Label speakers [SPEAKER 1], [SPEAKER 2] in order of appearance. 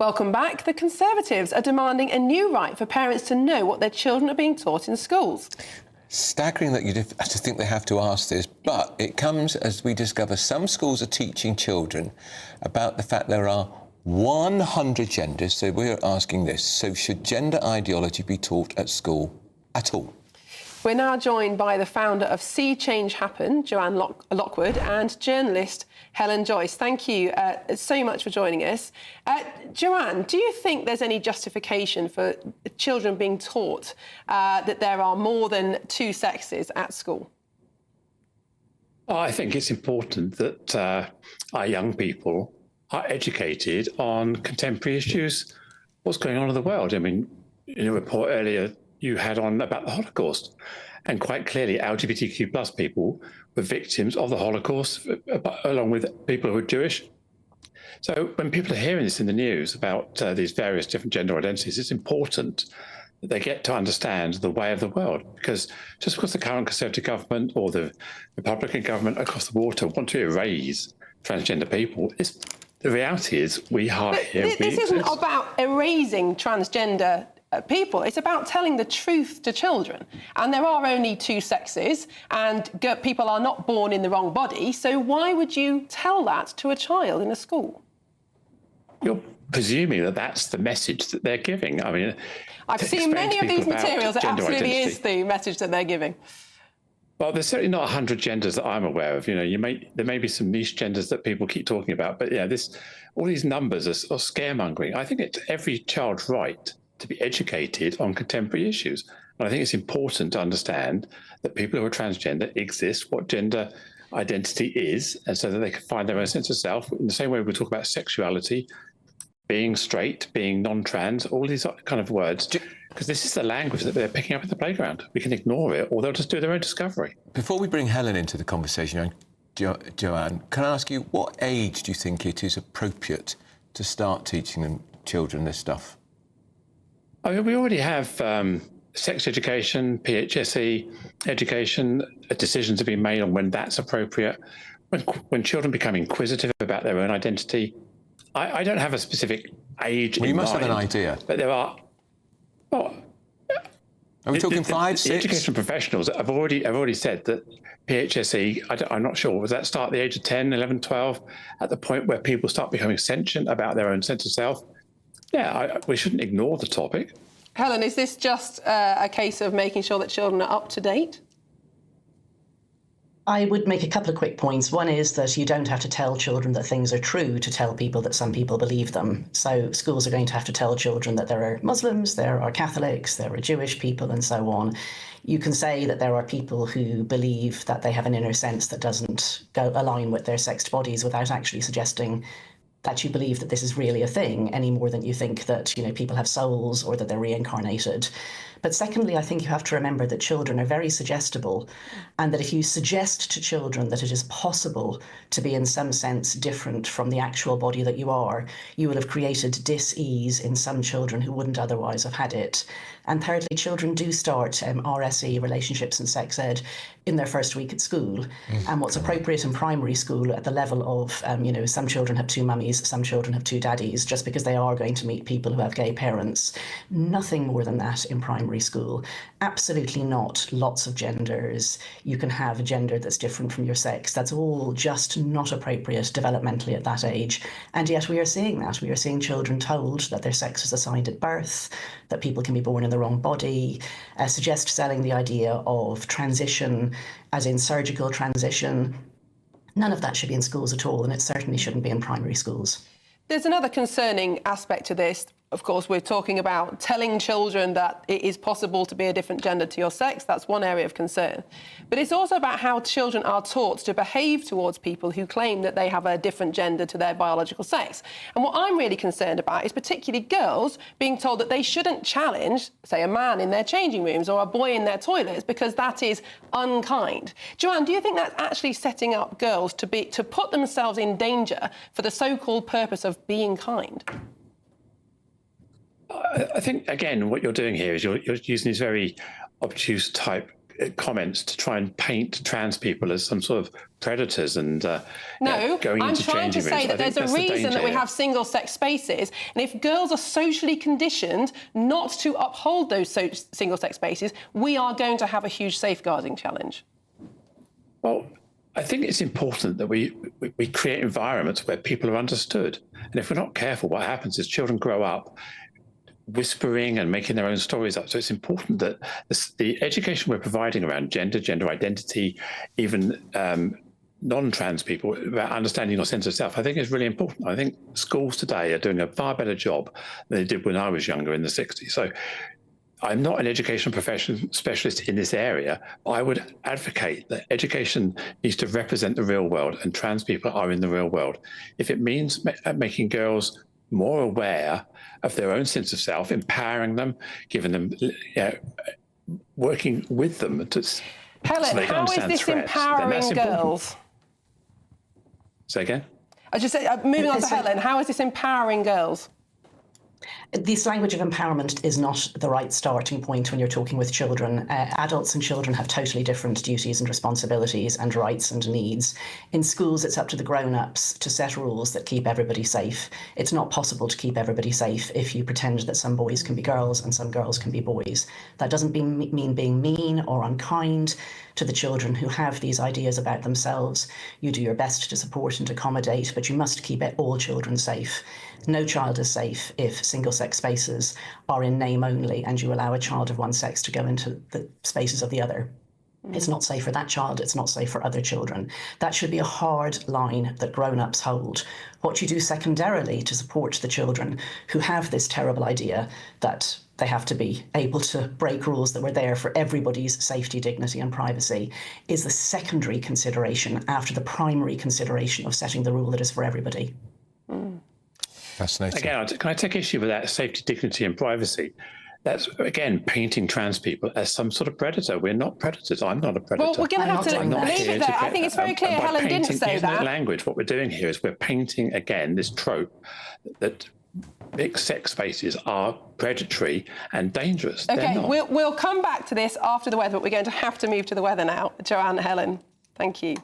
[SPEAKER 1] Welcome back. The Conservatives are demanding a new right for parents to know what their children are being taught in schools.
[SPEAKER 2] Staggering that you'd have to think they have to ask this, but it comes as we discover some schools are teaching children about the fact there are 100 genders. So we're asking this. So should gender ideology be taught at school at all?
[SPEAKER 1] We're now joined by the founder of See Change Happen, Joanne Lockwood, and journalist Helen Joyce. Thank you so much for joining us. Joanne, do you think there's any justification for children being taught that there are more than two sexes at school?
[SPEAKER 3] I think it's important that our young people are educated on contemporary issues, what's going on in the world. I mean, in a report earlier you had on about the Holocaust, and quite clearly LGBTQ plus people were victims of the Holocaust, along with people who are Jewish. So when people are hearing this in the news about these various different gender identities, it's important that they get to understand the way of the world, because just because the current Conservative government or the Republican government across the water want to erase transgender people, the reality is we are here.
[SPEAKER 1] This isn't about erasing transgender people. It's about telling the truth to children. And there are only two sexes, and people are not born in the wrong body. So why would you tell that to a child in a school?
[SPEAKER 3] You're presuming that that's the message that they're giving. I mean,
[SPEAKER 1] I've seen many of these materials. It absolutely is the message that they're giving.
[SPEAKER 3] Well, there's certainly not 100 genders that I'm aware of. You know, there may be some niche genders that people keep talking about, but yeah, all these numbers are scaremongering. I think it's every child's right to be educated on contemporary issues. And I think it's important to understand that people who are transgender exist, what gender identity is, and so that they can find their own sense of self. In the same way we talk about sexuality, being straight, being non-trans, all these kind of words, because this is the language that they're picking up at the playground. We can ignore it, or they'll just do their own discovery.
[SPEAKER 2] Before we bring Helen into the conversation, Joanne, can I ask you, what age do you think it is appropriate to start teaching children this stuff?
[SPEAKER 3] I mean, we already have sex education, PHSE education, decisions have been made on when that's appropriate. When children become inquisitive about their own identity, I don't have a specific age in mind.
[SPEAKER 2] You must have an idea.
[SPEAKER 3] But there are... Well,
[SPEAKER 2] are we talking 5, 6?
[SPEAKER 3] The education professionals have already said that PHSE, I'm not sure, was that start at the age of 10, 11, 12, at the point where people start becoming sentient about their own sense of self? Yeah, we shouldn't ignore the topic.
[SPEAKER 1] Helen, is this just a case of making sure that children are up to date?
[SPEAKER 4] I would make a couple of quick points. One is that you don't have to tell children that things are true to tell people that some people believe them. So schools are going to have to tell children that there are Muslims, there are Catholics, there are Jewish people, and so on. You can say that there are people who believe that they have an inner sense that doesn't align with their sexed bodies without actually suggesting that you believe that this is really a thing, any more than you think that, you know, people have souls or that they're reincarnated. But secondly, I think you have to remember that children are very suggestible, and that if you suggest to children that it is possible to be in some sense different from the actual body that you are, you will have created dis-ease in some children who wouldn't otherwise have had it. And thirdly, children do start RSE, relationships and sex ed, in their first week at school. And what's appropriate in primary school at the level of, some children have two mummies, some children have two daddies, just because they are going to meet people who have gay parents. Nothing more than that in primary school. Absolutely not lots of genders. You can have a gender that's different from your sex. That's all just not appropriate developmentally at that age. And yet we are seeing that. We are seeing children told that their sex is assigned at birth, that people can be born in the wrong body, selling the idea of transition, as in surgical transition. None of that should be in schools at all, and it certainly shouldn't be in primary schools.
[SPEAKER 1] There's another concerning aspect to this. Of course, we're talking about telling children that it is possible to be a different gender to your sex. That's one area of concern. But it's also about how children are taught to behave towards people who claim that they have a different gender to their biological sex. And what I'm really concerned about is particularly girls being told that they shouldn't challenge, say, a man in their changing rooms or a boy in their toilets because that is unkind. Joanne, do you think that's actually setting up girls to put themselves in danger for the so-called purpose of being kind?
[SPEAKER 3] I think, again, what you're doing here is you're using these very obtuse type comments to try and paint trans people as some sort of predators and
[SPEAKER 1] No,
[SPEAKER 3] going
[SPEAKER 1] I'm
[SPEAKER 3] into
[SPEAKER 1] trying to
[SPEAKER 3] changing
[SPEAKER 1] say
[SPEAKER 3] rooms.
[SPEAKER 1] that
[SPEAKER 3] I think
[SPEAKER 1] there's a
[SPEAKER 3] that's the
[SPEAKER 1] reason that
[SPEAKER 3] danger
[SPEAKER 1] we
[SPEAKER 3] here.
[SPEAKER 1] have single-sex spaces, and if girls are socially conditioned not to uphold those single-sex spaces, we are going to have a huge safeguarding challenge.
[SPEAKER 3] Well, I think it's important that we create environments where people are understood. And if we're not careful, what happens is children grow up whispering and making their own stories up. So it's important that the education we're providing around gender identity, even non-trans people, about understanding your sense of self, I think is really important. I think schools today are doing a far better job than they did when I was younger in the 60s. So I'm not an education profession specialist in this area, but I would advocate that education needs to represent the real world, and trans people are in the real world. If it means making girls more aware of their own sense of self, empowering them, giving them, working with them to,
[SPEAKER 1] Helen,
[SPEAKER 3] so they can
[SPEAKER 1] how is
[SPEAKER 3] understand
[SPEAKER 1] this
[SPEAKER 3] threats, then that's
[SPEAKER 1] empowering
[SPEAKER 3] important.
[SPEAKER 1] girls?
[SPEAKER 3] Say again?
[SPEAKER 1] I just say, moving on to Helen, how is this empowering girls?
[SPEAKER 4] This language of empowerment is not the right starting point when you're talking with children. Adults and children have totally different duties and responsibilities and rights and needs. In schools, it's up to the grown-ups to set rules that keep everybody safe. It's not possible to keep everybody safe if you pretend that some boys can be girls and some girls can be boys. That doesn't mean being mean or unkind to the children who have these ideas about themselves. You do your best to support and accommodate, but you must keep all children safe. No child is safe if single-sex spaces are in name only and you allow a child of one sex to go into the spaces of the other. It's not safe for that child, it's not safe for other children. That should be a hard line that grown-ups hold. What you do secondarily to support the children who have this terrible idea that they have to be able to break rules that were there for everybody's safety, dignity and privacy is the secondary consideration after the primary consideration of setting the rule that is for everybody.
[SPEAKER 2] Fascinating.
[SPEAKER 3] Again, can I take issue with that safety, dignity and privacy? That's, again, painting trans people as some sort of predator. We're not predators. I'm not a predator.
[SPEAKER 1] Well, we're going to have to leave it there. I think it's very clear Helen didn't say that.
[SPEAKER 3] Language, what we're doing here is we're painting, again, this trope that mixed sex spaces are predatory and dangerous.
[SPEAKER 1] Okay, we'll come back to this after the weather, but we're going to have to move to the weather now. Joanne, Helen, thank you.